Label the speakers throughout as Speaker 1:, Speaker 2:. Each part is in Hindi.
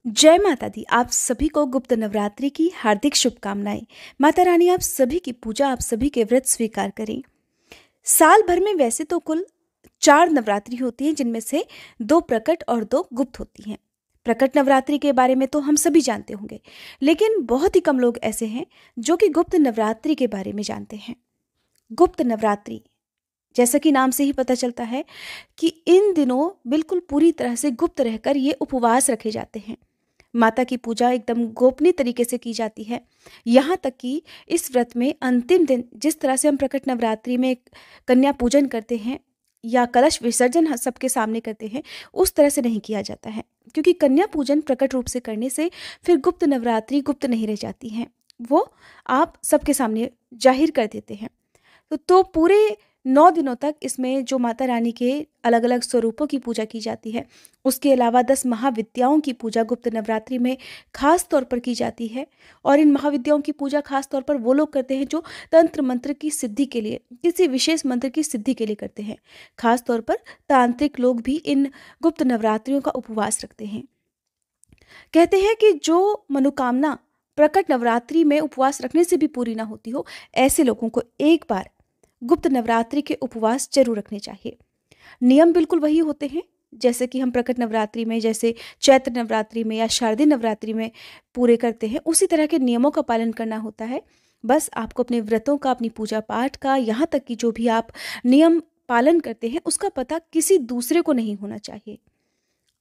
Speaker 1: जय माता दी। आप सभी को गुप्त नवरात्रि की हार्दिक शुभकामनाएं। माता रानी आप सभी की पूजा, आप सभी के व्रत स्वीकार करें। साल भर में वैसे तो कुल 4 नवरात्रि होती हैं, जिनमें से 2 प्रकट और 2 गुप्त होती हैं। प्रकट नवरात्रि के बारे में तो हम सभी जानते होंगे, लेकिन बहुत ही कम लोग ऐसे हैं जो कि गुप्त नवरात्रि के बारे में जानते हैं। गुप्त नवरात्रि, जैसा कि नाम से ही पता चलता है कि इन दिनों बिल्कुल पूरी तरह से गुप्त रहकर ये उपवास रखे जाते हैं। माता की पूजा एकदम गोपनीय तरीके से की जाती है। यहाँ तक कि इस व्रत में अंतिम दिन जिस तरह से हम प्रकट नवरात्रि में कन्या पूजन करते हैं या कलश विसर्जन सबके सामने करते हैं, उस तरह से नहीं किया जाता है, क्योंकि कन्या पूजन प्रकट रूप से करने से फिर गुप्त नवरात्रि गुप्त नहीं रह जाती हैं, वो आप सबके सामने जाहिर कर देते हैं। तो पूरे 9 दिनों तक इसमें जो माता रानी के अलग अलग स्वरूपों की पूजा की जाती है, उसके अलावा 10 महाविद्याओं की पूजा गुप्त नवरात्रि में खास तौर पर की जाती है। और इन महाविद्याओं की पूजा खास तौर पर वो लोग करते हैं जो तंत्र मंत्र की सिद्धि के लिए, किसी विशेष मंत्र की सिद्धि के लिए करते हैं। खास तौर पर तांत्रिक लोग भी इन गुप्त नवरात्रियों का उपवास रखते हैं। कहते हैं कि जो मनोकामना प्रकट नवरात्रि में उपवास रखने से भी पूरी ना होती हो, ऐसे लोगों को एक बार गुप्त नवरात्रि के उपवास जरूर रखने चाहिए। नियम बिल्कुल वही होते हैं जैसे कि हम प्रकट नवरात्रि में, जैसे चैत्र नवरात्रि में या शारदीय नवरात्रि में पूरे करते हैं, उसी तरह के नियमों का पालन करना होता है। बस आपको अपने व्रतों का, अपनी पूजा पाठ का, यहाँ तक कि जो भी आप नियम पालन करते हैं उसका पता किसी दूसरे को नहीं होना चाहिए।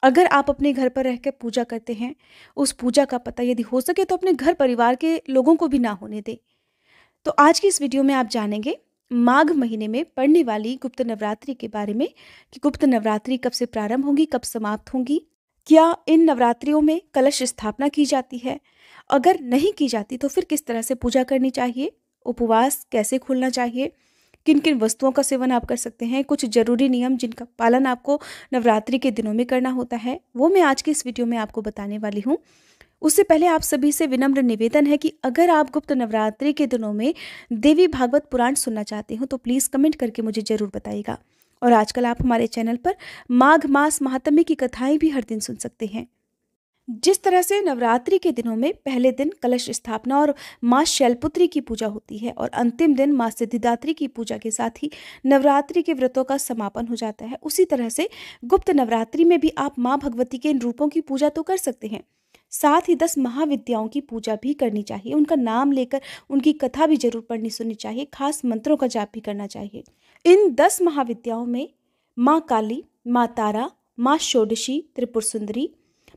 Speaker 1: अगर आप अपने घर पर रहकर पूजा करते हैं, उस पूजा का पता यदि हो सके तो अपने घर परिवार के लोगों को भी ना होने दें। तो आज की इस वीडियो में आप जानेंगे माघ महीने में पड़ने वाली गुप्त नवरात्रि के बारे में कि गुप्त नवरात्रि कब से प्रारंभ होंगी, कब समाप्त होंगी, क्या इन नवरात्रियों में कलश स्थापना की जाती है, अगर नहीं की जाती तो फिर किस तरह से पूजा करनी चाहिए, उपवास कैसे खोलना चाहिए, किन किन वस्तुओं का सेवन आप कर सकते हैं, कुछ जरूरी नियम जिनका पालन आपको नवरात्रि के दिनों में करना होता है, वो मैं आज की इस वीडियो में आपको बताने वाली हूँ। उससे पहले आप सभी से विनम्र निवेदन है कि अगर आप गुप्त नवरात्रि के दिनों में देवी भागवत पुराण सुनना चाहते हो तो प्लीज़ कमेंट करके मुझे ज़रूर बताइएगा। और आजकल आप हमारे चैनल पर माघ मास महात्म्य की कथाएं भी हर दिन सुन सकते हैं। जिस तरह से नवरात्रि के दिनों में पहले दिन कलश स्थापना और माँ शैलपुत्री की पूजा होती है और अंतिम दिन माँ सिद्धिदात्री की पूजा के साथ ही नवरात्रि के व्रतों का समापन हो जाता है, उसी तरह से गुप्त नवरात्रि में भी आप माँ भगवती के इन रूपों की पूजा तो कर सकते हैं, साथ ही 10 महाविद्याओं की पूजा भी करनी चाहिए। उनका नाम लेकर उनकी कथा भी जरूर पढ़नी सुननी चाहिए, खास मंत्रों का जाप भी करना चाहिए। इन 10 महाविद्याओं में माँ काली, माँ तारा, माँ षोडशी त्रिपुर सुंदरी,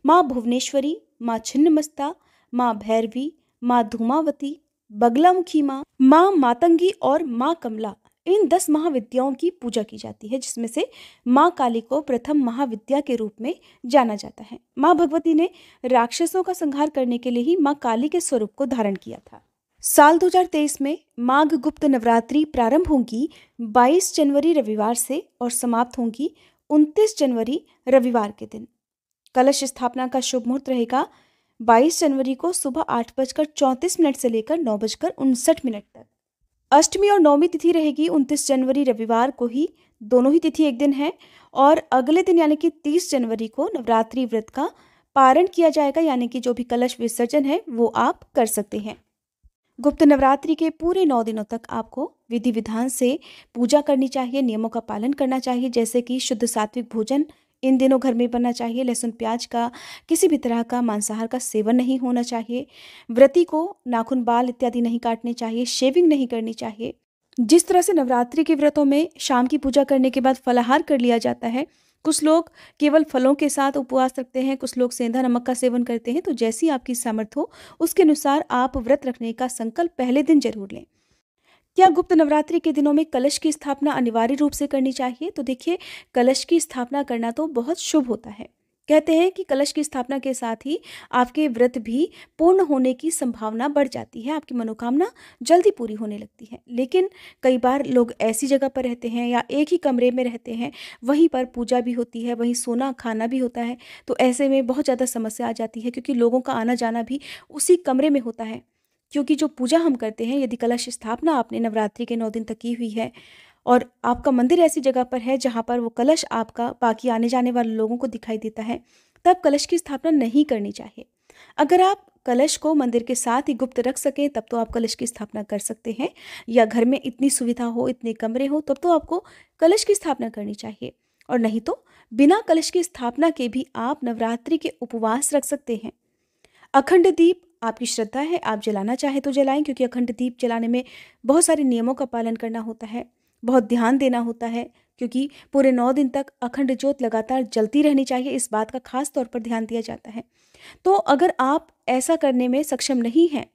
Speaker 1: माँ भुवनेश्वरी, माँ छिन्नमस्ता, माँ भैरवी, माँ धूमावती, बगलामुखी माँ, माँ मातंगी और माँ कमला, इन 10 महाविद्याओं की पूजा की जाती है, जिसमें से माँ काली को प्रथम महाविद्या के रूप में जाना जाता है। माँ भगवती ने राक्षसों का संहार करने के लिए ही माँ काली के स्वरूप को धारण किया था। साल 2023 में माघ गुप्त नवरात्रि प्रारंभ होंगी 22 जनवरी रविवार से और समाप्त होंगी 29 जनवरी रविवार के दिन। कलश स्थापना का शुभ मुहूर्त रहेगा 22 जनवरी को सुबह 8:34 से लेकर 9:59 तक। अष्टमी और नवमी तिथि रहेगी 29 जनवरी रविवार को ही, दोनों ही तिथि एक दिन है। और अगले दिन यानी कि 30 जनवरी को नवरात्रि व्रत का पारण किया जाएगा, यानी कि जो भी कलश विसर्जन है वो आप कर सकते हैं। गुप्त नवरात्रि के पूरे 9 दिनों तक आपको विधि विधान से पूजा करनी चाहिए, नियमों का पालन करना चाहिए, जैसे कि शुद्ध सात्विक भोजन इन दिनों घर में बनना चाहिए, लहसुन प्याज का, किसी भी तरह का मांसाहार का सेवन नहीं होना चाहिए, व्रती को नाखून बाल इत्यादि नहीं काटने चाहिए, शेविंग नहीं करनी चाहिए। जिस तरह से नवरात्रि के व्रतों में शाम की पूजा करने के बाद फलाहार कर लिया जाता है, कुछ लोग केवल फलों के साथ उपवास रखते हैं, कुछ लोग सेंधा नमक का सेवन करते हैं। तो जैसी आपकी सामर्थ्य हो उसके अनुसार आप व्रत रखने का संकल्प पहले दिन जरूर लें। क्या गुप्त नवरात्रि के दिनों में कलश की स्थापना अनिवार्य रूप से करनी चाहिए? तो देखिए, कलश की स्थापना करना तो बहुत शुभ होता है। कहते हैं कि कलश की स्थापना के साथ ही आपके व्रत भी पूर्ण होने की संभावना बढ़ जाती है, आपकी मनोकामना जल्दी पूरी होने लगती है। लेकिन कई बार लोग ऐसी जगह पर रहते हैं या एक ही कमरे में रहते हैं, वहीं पर पूजा भी होती है, वहीं सोना खाना भी होता है, तो ऐसे में बहुत ज़्यादा समस्या आ जाती है, क्योंकि लोगों का आना जाना भी उसी कमरे में होता है। क्योंकि जो पूजा हम करते हैं, यदि कलश स्थापना आपने नवरात्रि के 9 दिन तक की हुई है और आपका मंदिर ऐसी जगह पर है जहाँ पर वो कलश आपका बाकी आने जाने वाले लोगों को दिखाई देता है, तब कलश की स्थापना नहीं करनी चाहिए। अगर आप कलश को मंदिर के साथ ही गुप्त रख सकें तब तो आप कलश की स्थापना कर सकते हैं, या घर में इतनी सुविधा हो, इतने कमरे हो, तब तो आपको कलश की स्थापना करनी चाहिए। और नहीं तो बिना कलश की स्थापना के भी आप नवरात्रि के उपवास रख सकते हैं। अखंड दीप आपकी श्रद्धा है, आप जलाना चाहे तो जलाएं, क्योंकि अखंड दीप जलाने में बहुत सारे नियमों का पालन करना होता है, बहुत ध्यान देना होता है, क्योंकि पूरे 9 दिन तक अखंड ज्योत लगातार जलती रहनी चाहिए। इस बात का खास तौर पर ध्यान दिया जाता है। तो अगर आप ऐसा करने में सक्षम नहीं हैं,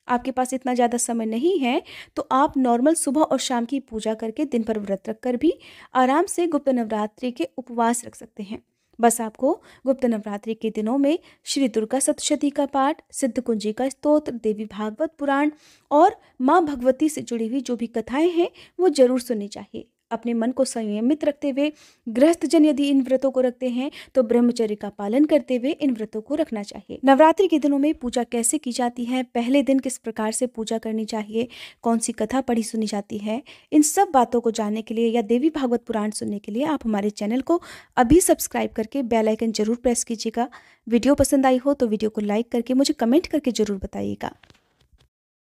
Speaker 1: आपके पास इतना ज़्यादा समय नहीं है, तो आप नॉर्मल सुबह और शाम की पूजा करके दिन भर व्रत रख कर भी आराम से गुप्त नवरात्रि के उपवास रख सकते हैं। बस आपको गुप्त नवरात्रि के दिनों में श्री दुर्गा सप्तशती का पाठ, सिद्ध कुंजी का स्तोत्र, देवी भागवत पुराण और माँ भगवती से जुड़ी हुई जो भी कथाएं हैं वो जरूर सुननी चाहिए। अपने मन को संयमित रखते हुए, गृहस्थजन यदि इन व्रतों को रखते हैं तो ब्रह्मचर्य का पालन करते हुए इन व्रतों को रखना चाहिए। नवरात्रि के दिनों में पूजा कैसे की जाती है, पहले दिन किस प्रकार से पूजा करनी चाहिए, कौन सी कथा पढ़ी सुनी जाती है, इन सब बातों को जानने के लिए या देवी भागवत पुराण सुनने के लिए आप हमारे चैनल को अभी सब्सक्राइब करके बेल आइकन जरूर प्रेस कीजिएगा। वीडियो पसंद आई हो तो वीडियो को लाइक करके मुझे कमेंट करके जरूर बताइएगा।